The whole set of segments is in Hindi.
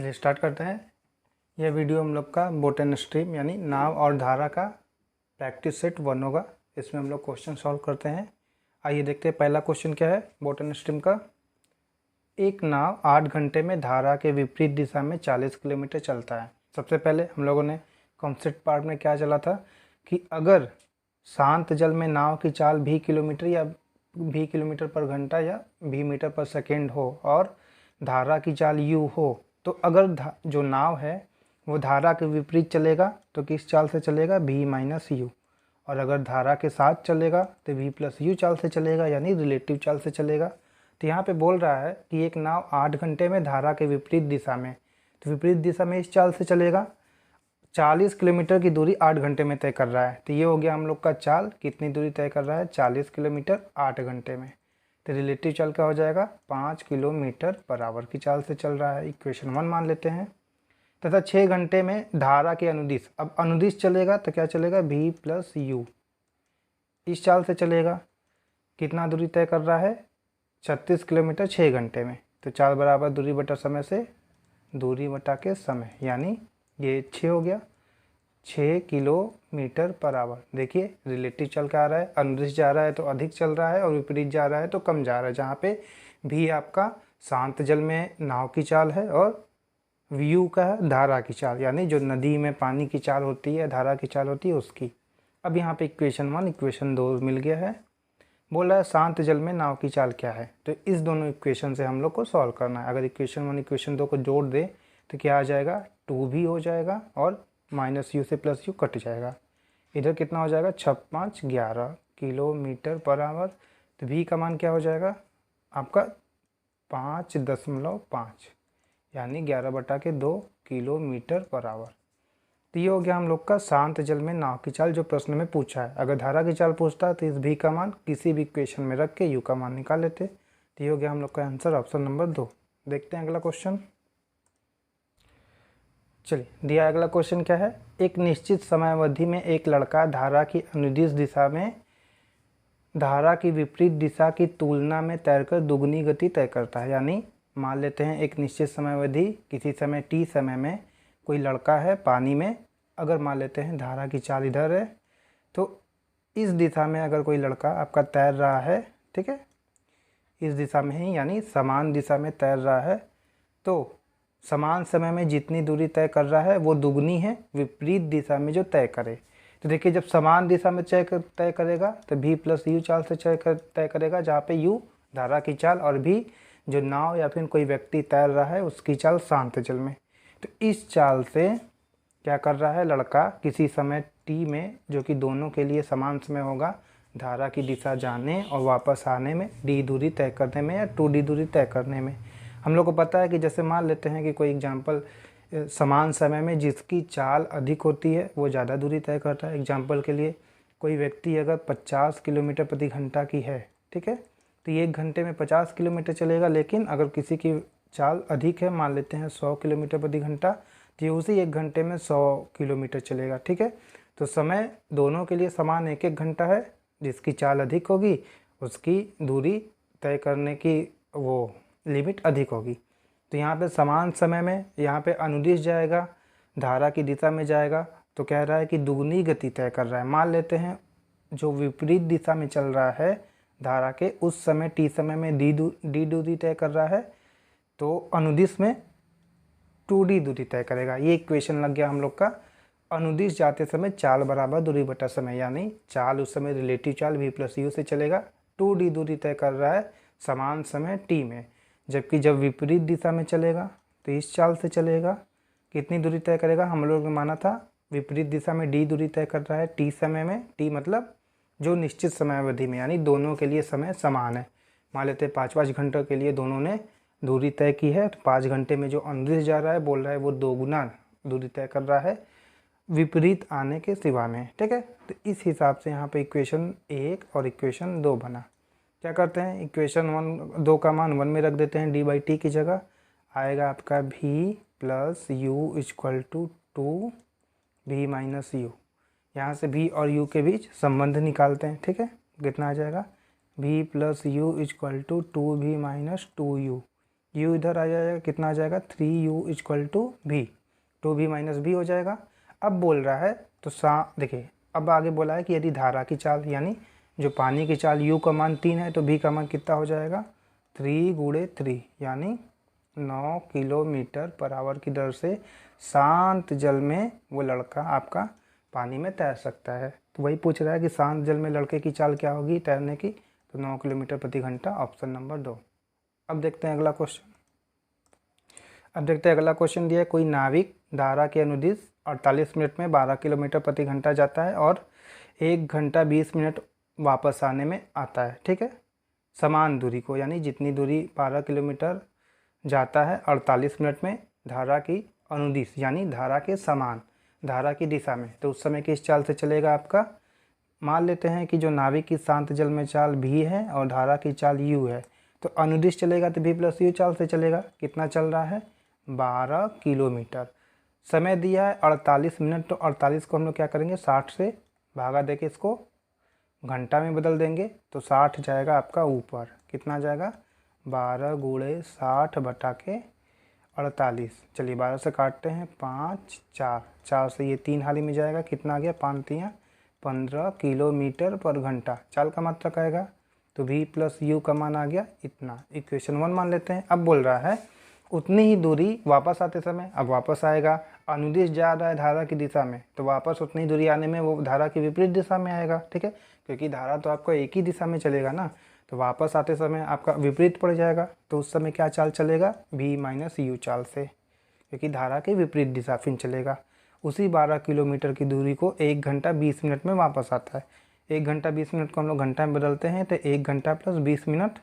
चलिए स्टार्ट करते हैं। यह वीडियो हम लोग का बोटन स्ट्रीम यानी नाव और धारा का प्रैक्टिस सेट 1 होगा। इसमें हम लोग क्वेश्चन सॉल्व करते हैं। आइए देखते हैं पहला क्वेश्चन क्या है बोटन स्ट्रीम का। एक नाव 8 घंटे में धारा के विपरीत दिशा में 40 किलोमीटर चलता है। सबसे पहले हम लोगों ने कॉन्सेप्ट पार्ट में क्या चला था कि अगर शांत जल में नाव की चाल v किलोमीटर या v किलोमीटर पर घंटा या v मीटर पर सेकेंड हो और धारा की चाल u हो, तो अगर जो नाव है वो धारा के विपरीत चलेगा तो किस चाल से चलेगा, v माइनस यू। और अगर धारा के साथ चलेगा तो v प्लस यू चाल से चलेगा, यानी रिलेटिव चाल से चलेगा। तो यहाँ पे बोल रहा है कि एक नाव 8 घंटे में धारा के विपरीत दिशा में, तो विपरीत दिशा में इस चाल से चलेगा। 40 किलोमीटर की दूरी 8 घंटे में तय कर रहा है। तो ये हो गया हम लोग का चाल, कितनी दूरी तय कर रहा है, 40 किलोमीटर 8 घंटे में। तो रिलेटिव चाल क्या हो जाएगा, 5 किलोमीटर पर आवर की चाल से चल रहा है। इक्वेशन 1 मान लेते हैं। तथा 6 घंटे में धारा के अनुदिश, अब अनुदिश चलेगा तो क्या चलेगा, v प्लस यू इस चाल से चलेगा। कितना दूरी तय कर रहा है, 36 किलोमीटर 6 घंटे में। तो चाल बराबर दूरी बटा समय से दूरी बटा के समय, यानी ये 6 हो गया, 6 किलोमीटर पर आवर। देखिए रिलेटिव चल क्या आ रहा है, अनुदिश जा रहा है तो अधिक चल रहा है और विपरीत जा रहा है तो कम जा रहा है। जहाँ पे भी आपका शांत जल में नाव की चाल है और व्यू का है धारा की चाल, यानी जो नदी में पानी की चाल होती है, धारा की चाल होती है उसकी। अब यहाँ पे इक्वेशन 1 इक्वेशन 2 मिल गया है। बोल रहा है शांत जल में नाव की चाल क्या है, तो इस दोनों इक्वेशन से हम लोग को सॉल्व करना है। अगर इक्वेशन 1 इक्वेशन 2 को जोड़ दे तो क्या आ जाएगा, 2v हो जाएगा और माइनस यू से प्लस यू कट जाएगा। इधर कितना हो जाएगा, 6 5 11 किलोमीटर पर आवर। तो v का मान क्या हो जाएगा आपका 5.5, यानी 11/2 किलोमीटर पर आवर। तो ये हो गया हम लोग का शांत जल में नाव की चाल जो प्रश्न में पूछा है। अगर धारा की चाल पूछता है तो इस v का मान किसी भी इक्वेशन में रख के u का मान निकाल लेते। तो ये हो गया हम लोग का आंसर ऑप्शन नंबर 2। देखते हैं अगला क्वेश्चन। चलिए दिया अगला क्वेश्चन क्या है, एक निश्चित समयावधि में एक लड़का धारा की अनुदिश दिशा में धारा की विपरीत दिशा की तुलना में तैरकर दुगनी गति तय करता है। यानी मान लेते हैं एक निश्चित समयावधि, किसी समय t समय में कोई लड़का है पानी में। अगर मान लेते हैं धारा की चाल इधर है, तो इस दिशा में अगर कोई लड़का आपका तैर रहा है, ठीक है, इस दिशा में ही यानी समान दिशा में तैर रहा है, तो समान समय में जितनी दूरी तय कर रहा है वो दुगनी है विपरीत दिशा में जो तय करे। तो देखिए जब समान दिशा में तय करेगा तो v प्लस यू चाल से तय करेगा, जहाँ पे u धारा की चाल और v जो नाव या फिर कोई व्यक्ति तैर रहा है उसकी चाल शांत जल में। तो इस चाल से क्या कर रहा है लड़का, किसी समय t में जो कि दोनों के लिए समान समय होगा, धारा की दिशा जाने और वापस आने में, d दूरी तय करने में या 2d दूरी तय करने में। हम लोग को पता है कि जैसे मान लेते हैं कि कोई एग्जाम्पल समान समय में जिसकी चाल अधिक होती है वो ज़्यादा दूरी तय करता है। एग्जाम्पल के लिए कोई व्यक्ति अगर 50 किलोमीटर प्रति घंटा की है, ठीक है, तो ये 1 घंटे में 50 किलोमीटर चलेगा। लेकिन अगर किसी की चाल अधिक है, मान लेते हैं 100 किलोमीटर प्रति घंटा, तो ये उसी 1 घंटे में 100 किलोमीटर चलेगा, ठीक है। तो समय दोनों के लिए समान 1-1 घंटा है। जिसकी चाल अधिक होगी उसकी दूरी तय करने की वो लिमिट अधिक होगी। तो यहाँ पे समान समय में यहाँ पे अनुदिश जाएगा, धारा की दिशा में जाएगा, तो कह रहा है कि दुगनी गति तय कर रहा है। मान लेते हैं जो विपरीत दिशा में चल रहा है धारा के, उस समय t समय में d दूरी तय कर रहा है, तो अनुदिश में 2d दूरी तय करेगा। ये इक्वेशन लग गया हम लोग का। अनुदिश जाते समय चाल बराबर दूरी बटा समय, यानी चाल उस समय रिलेटिव चाल v प्लस यू से चलेगा। 2d दूरी तय कर रहा है समान समय t में, जबकि जब विपरीत दिशा में चलेगा तो इस चाल से चलेगा। कितनी दूरी तय करेगा, हम लोग ने माना था विपरीत दिशा में d दूरी तय कर रहा है t समय में, t मतलब जो निश्चित समयावधि में, यानी दोनों के लिए समय समान है। मान लेते हैं 5-5 घंटों के लिए दोनों ने दूरी तय की है, तो 5 घंटे में जो अनुदिश जा रहा है बोल रहा है वो दोगुना दूरी तय कर रहा है विपरीत आने के सिवा में, ठीक है। तो इस हिसाब से यहाँ पे इक्वेशन 1 और इक्वेशन 2 बना। क्या करते हैं, इक्वेशन 2 का मान 1 में रख देते हैं, d/t की जगह आएगा आपका v plus u equal to 2v minus u. यहाँ से v और u के बीच संबंध निकालते हैं, ठीक है। कितना आ जाएगा, v plus u equal to 2v minus 2u। u इधर आ जाएगा, कितना आ जाएगा 3u equal to v, 2v minus v हो जाएगा। अब बोल रहा है तो देखिए अब आगे बोला है कि यदि धारा की चाल यानी जो पानी की चाल u का मान 3 है तो v का मान कितना हो जाएगा 3 गुणे 3 यानी 9 किलोमीटर पर आवर की दर से शांत जल में वो लड़का आपका पानी में तैर सकता है। तो वही पूछ रहा है कि शांत जल में लड़के की चाल क्या होगी तैरने की, तो 9 किलोमीटर प्रति घंटा, ऑप्शन नंबर 2। अब देखते हैं अगला क्वेश्चन। अब देखते हैं अगला क्वेश्चन दिया है, कोई नाविक धारा के अनुदिश 48 मिनट में 12 किलोमीटर प्रति घंटा जाता है और 1 घंटा 20 मिनट वापस आने में आता है, ठीक है। समान दूरी को यानी जितनी दूरी 12 किलोमीटर जाता है 48 मिनट में धारा की अनुदिश यानी धारा के समान धारा की दिशा में, तो उस समय किस चाल से चलेगा आपका। मान लेते हैं कि जो नाविक की शांत जल में चाल v है और धारा की चाल u है, तो अनुदिश चलेगा तो v प्लस u चाल से चलेगा। कितना चल रहा है 12 किलोमीटर। समय दिया है 48 मिनट, तो 48 को हम लोग क्या करेंगे 60 से भागा देके इसको घंटा में बदल देंगे, तो 60 जाएगा आपका ऊपर। कितना जाएगा 12 गुणे 60 बटा के 48। चलिए 12 से काटते हैं 5 4 से ये 3 हाली में जाएगा, कितना आ गया 5 3 15 किलोमीटर पर घंटा। चाल का मात्रक आएगा तो v प्लस u का मान आ गया इतना, इक्वेशन 1 मान लेते हैं। अब बोल रहा है उतनी ही दूरी वापस आते समय, अब वापस आएगा अनुदिश जा रहा है धारा की दिशा में, तो वापस उतनी दूरी आने में वो धारा की विपरीत दिशा में आएगा, ठीक है, क्योंकि धारा तो आपका एक ही दिशा में चलेगा ना, तो वापस आते समय आपका विपरीत पड़ जाएगा, तो उस समय क्या चाल चलेगा v माइनस यू चाल से, क्योंकि धारा के विपरीत दिशा फिर चलेगा। उसी 12 किलोमीटर की दूरी को 1 घंटा 20 मिनट में वापस आता है। 1 घंटा 20 मिनट को हम लोग घंटा में बदलते हैं, तो 1 घंटा प्लस 20 मिनट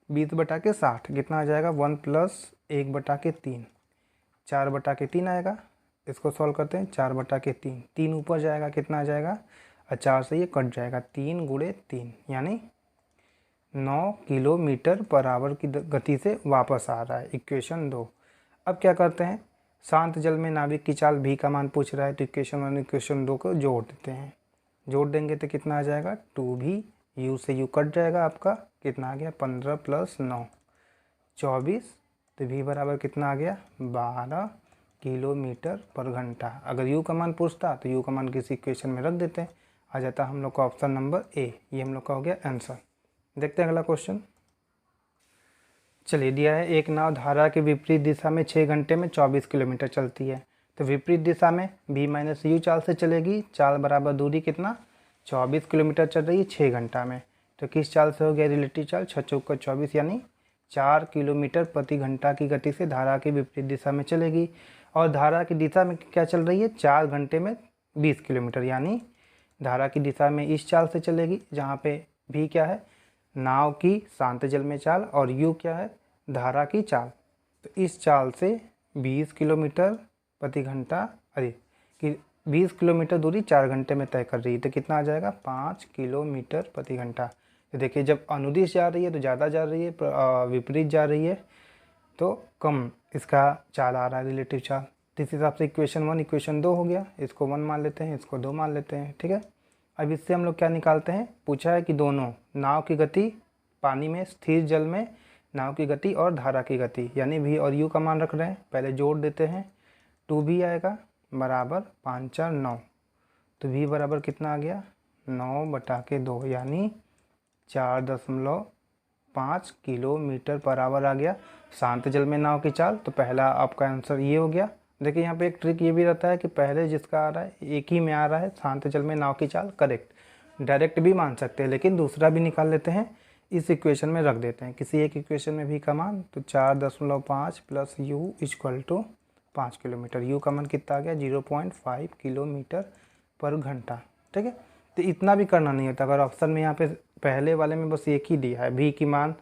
20 बटा के 60, कितना आ जाएगा 1 प्लस 1 बटा के 3, 4 बटा के 3 आएगा। इसको सॉल्व करते हैं 4 बटा के 3, 3 ऊपर जाएगा, कितना आ जाएगा 4 से ये कट जाएगा, 3 गुणे 3 यानी 9 किलोमीटर पर आवर की गति से वापस आ रहा है, इक्वेशन 2। अब क्या करते हैं, शांत जल में नाविक की चाल v का मान पूछ रहा है, तो इक्वेशन 1 इक्वेशन 2 को जोड़ देते हैं। जोड़ देंगे तो कितना आ जाएगा 2v, u से u कट जाएगा आपका, कितना आ गया 15 प्लस 9 24, तो v बराबर कितना आ गया 12 किलोमीटर पर घंटा। अगर u का मान पूछता तो u का मान किसी इक्वेशन में रख देते हैं, आ जाता हम लोग का ऑप्शन नंबर ए, ये हम लोग का हो गया आंसर। देखते हैं अगला क्वेश्चन। चलिए दिया है एक नाव धारा के विपरीत दिशा में 6 घंटे में 24 किलोमीटर चलती है, तो विपरीत दिशा में v माइनस यू चाल से चलेगी। चाल बराबर दूरी कितना 24 किलोमीटर चल रही है 6 घंटा में, तो किस चाल से हो गया रिलेटिव चाल 6 चौका 24 यानी 4 किलोमीटर प्रति घंटा की गति से धारा की विपरीत दिशा में चलेगी। और धारा की दिशा में क्या चल रही है 4 घंटे में 20 किलोमीटर, यानी धारा की दिशा में इस चाल से चलेगी, जहाँ पे v क्या है नाव की शांत जल में चाल और u क्या है धारा की चाल। तो इस चाल से 20 किलोमीटर प्रति घंटा, अरे कि 20 किलोमीटर दूरी 4 घंटे में तय कर रही है, तो कितना आ जाएगा 5 किलोमीटर प्रति घंटा। तो देखिए जब अनुदिश जा रही है तो ज़्यादा जा रही है, विपरीत जा रही है तो कम इसका चाल आ रहा है रिलेटिव चाल। तो इस हिसाब से इक्वेशन 1 इक्वेशन 2 हो गया, इसको 1 मान लेते हैं, इसको 2 मान लेते हैं, ठीक है। अब इससे हम लोग क्या निकालते हैं, पूछा है कि दोनों नाव की गति पानी में स्थिर जल में नाव की गति और धारा की गति यानी v और u का मान रख रहे हैं, पहले जोड़ देते हैं 2v आएगा बराबर 5 4 9, तो v बराबर कितना आ गया 9 बटा के 2 यानी 4.5 किलोमीटर पर आवर आ गया शांत जल में नाव की चाल। तो पहला आपका आंसर ये हो गया। देखिए यहाँ पे एक ट्रिक ये भी रहता है कि पहले जिसका आ रहा है एक ही में आ रहा है शांत जल में नाव की चाल करेक्ट, डायरेक्ट भी मान सकते हैं लेकिन दूसरा भी निकाल लेते हैं, इस इक्वेशन में रख देते हैं किसी एक इक्वेशन में v का मान, तो 4.5 plus u equal to 5 kilometre, u का मान कितना आ गया 0.5 किलोमीटर पर घंटा, ठीक है। तो इतना भी करना नहीं होता, अगर ऑप्शन में यहाँ पे पहले वाले में बस एक ही दिया है v की मान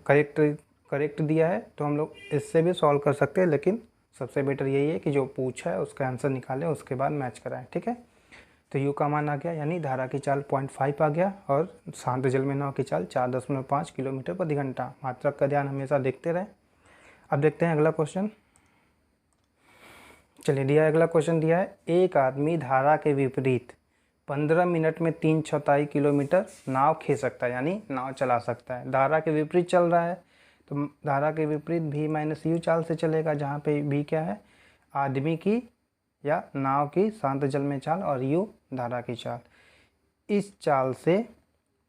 करेक्ट दिया है तो हम लोग इससे भी सॉल्व कर सकते हैं, लेकिन सबसे बेटर यही है कि जो पूछा है उसका आंसर निकालें उसके बाद मैच कराएं, ठीक है। तो u का मान आ गया यानी धारा की चाल 0.5 आ गया और शांत जल में नाव की चाल 4.5 किलोमीटर प्रति घंटा। मात्रक का ध्यान हमेशा देखते रहें। अब देखते हैं अगला क्वेश्चन। चलिए दिया अगला क्वेश्चन दिया है, एक आदमी धारा के विपरीत 15 मिनट में 3/4 किलोमीटर नाव खींच सकता है यानी नाव चला सकता है। धारा के विपरीत चल रहा है तो धारा के विपरीत भी माइनस यू चाल से चलेगा, जहाँ पे भी क्या है, आदमी की या नाव की शांत जल में चाल और यू धारा की चाल। इस चाल से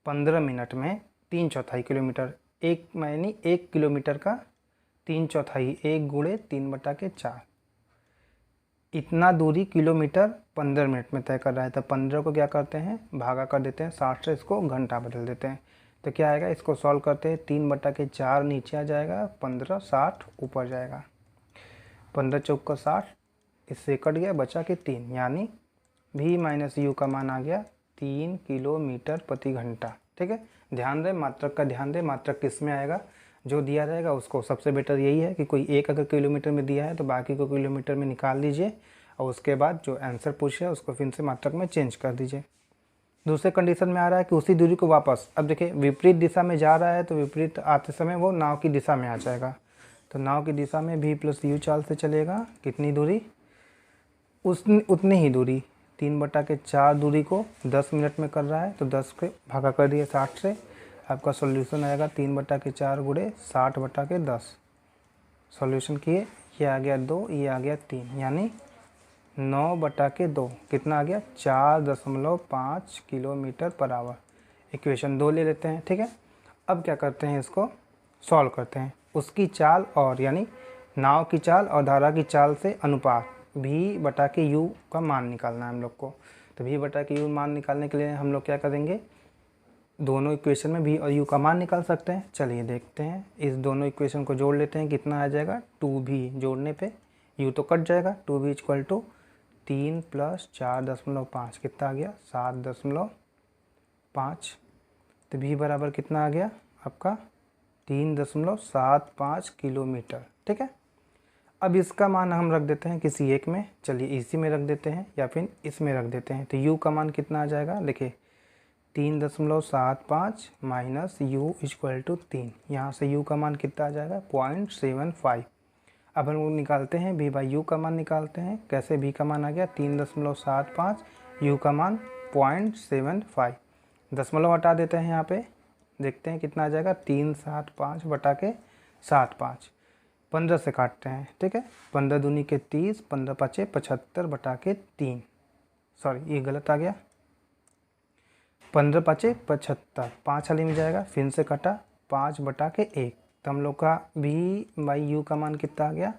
15 मिनट में 3/4 किलोमीटर, एक यानी 1 किलोमीटर का 3/4, 1 गुणे 3/4, इतना दूरी किलोमीटर 15 मिनट में तय कर रहा है। तो 15 को क्या करते हैं, भागा कर देते हैं 60 से, इसको घंटा बदल देते हैं। तो क्या आएगा, इसको सॉल्व करते हैं, 3/4 नीचे आ जाएगा, 15 60 ऊपर जाएगा, 15 चौक का 60, इससे कट गया, बचा के 3, यानी भी माइनस यू का मान आ गया 3 किलोमीटर प्रति घंटा। ठीक है, ध्यान रहे मात्रक का, ध्यान रहे मात्रक किस में आएगा, जो दिया रहेगा उसको। सबसे बेटर यही है कि कोई एक अगर किलोमीटर में दिया है तो बाकी को किलोमीटर में निकाल लीजिए और उसके बाद जो आंसर पूछे उसको फिर से मात्रक में चेंज कर दीजिए। दूसरे कंडीशन में आ रहा है कि उसी दूरी को वापस, अब देखिए विपरीत दिशा में जा रहा है तो विपरीत आते समय वो नाव की दिशा में आ जाएगा। तो नाव की दिशा में भी प्लस यू चाल से चलेगा, कितनी दूरी, उतनी ही दूरी, 3/4 दूरी को 10 मिनट में कर रहा है, तो 10 के भागा कर दिए 60 से, आपका सॉल्यूशन आएगा 3/4 गुणे 60/10। सॉल्यूशन किए, ये आ गया 2, ये आ गया 3, यानी 9/2, कितना आ गया, 4.5 किलोमीटर पर आवर। इक्वेशन 2 ले लेते हैं। ठीक है, अब क्या करते हैं, इसको सॉल्व करते हैं। उसकी चाल और यानी नाव की चाल और धारा की चाल से अनुपात v/u का मान निकालना है हम लोग को। तो v/u मान निकालने के लिए हम लोग क्या करेंगे, दोनों इक्वेशन में v और u का मान निकाल सकते हैं। चलिए देखते हैं, इस दोनों इक्वेशन को जोड़ लेते हैं, कितना आ जाएगा, 2v, जोड़ने पे u तो कट जाएगा, 2v = 3 + 4.5, कितना आ गया, 7.5। तो v बराबर कितना आ गया आपका, 3.75 किलोमीटर। ठीक है, अब इसका मान हम रख देते हैं किसी एक में, चलिए इसी में रख देते हैं या फिर इसमें रख देते हैं। तो u का मान कितना आ जाएगा, देखिए 3.75 माइनस u = 3, यहाँ से u का मान कितना आ जाएगा, 0.75। अब हम लोग निकालते हैं v/u का मान निकालते हैं, कैसे, v का मान आ गया 3.75, u का मान 0.75, दशमलव हटा देते हैं, यहाँ पे देखते हैं कितना आ जाएगा, 375/75, 15 से काटते हैं। ठीक है, 15 दूनी के 30, 15 × 5 = 75/3, सॉरी ये गलत आ गया, 15 × 5 = 75, 5 हाली में जाएगा, फिर से कटा, 5/1। तो हम लोग का v/u का मान कितना आ गया,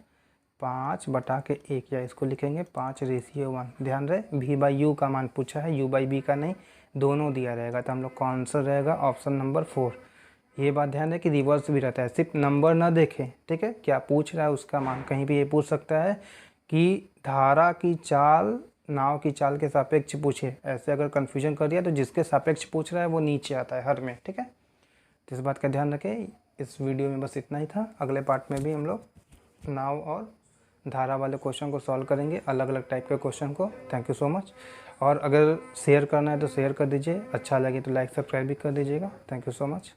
5/1, या इसको लिखेंगे 5:1। ध्यान रहे v/u का मान पूछा है, u/v का नहीं, दोनों दिया रहेगा। तो हम लोग का आंसर रहेगा ऑप्शन नंबर 4। ये बात ध्यान रहे कि रिवर्स भी रहता है, सिर्फ नंबर ना देखें। ठीक है, क्या पूछ रहा है उसका मान, कहीं भी ये पूछ सकता है कि धारा की चाल नाव की चाल के सापेक्ष पूछे, ऐसे अगर कन्फ्यूजन कर दिया तो जिसके सापेक्ष पूछ रहा है वो नीचे आता है हर में। ठीक है, तो इस बात का ध्यान रखें। इस वीडियो में बस इतना ही था, अगले पार्ट में भी हम लोग नाव और धारा वाले क्वेश्चन को सॉल्व करेंगे, अलग अलग टाइप के क्वेश्चन को। थैंक यू सो मच, और अगर शेयर करना है तो शेयर कर दीजिए, अच्छा लगे तो लाइक सब्सक्राइब भी कर दीजिएगा। Thank you so much.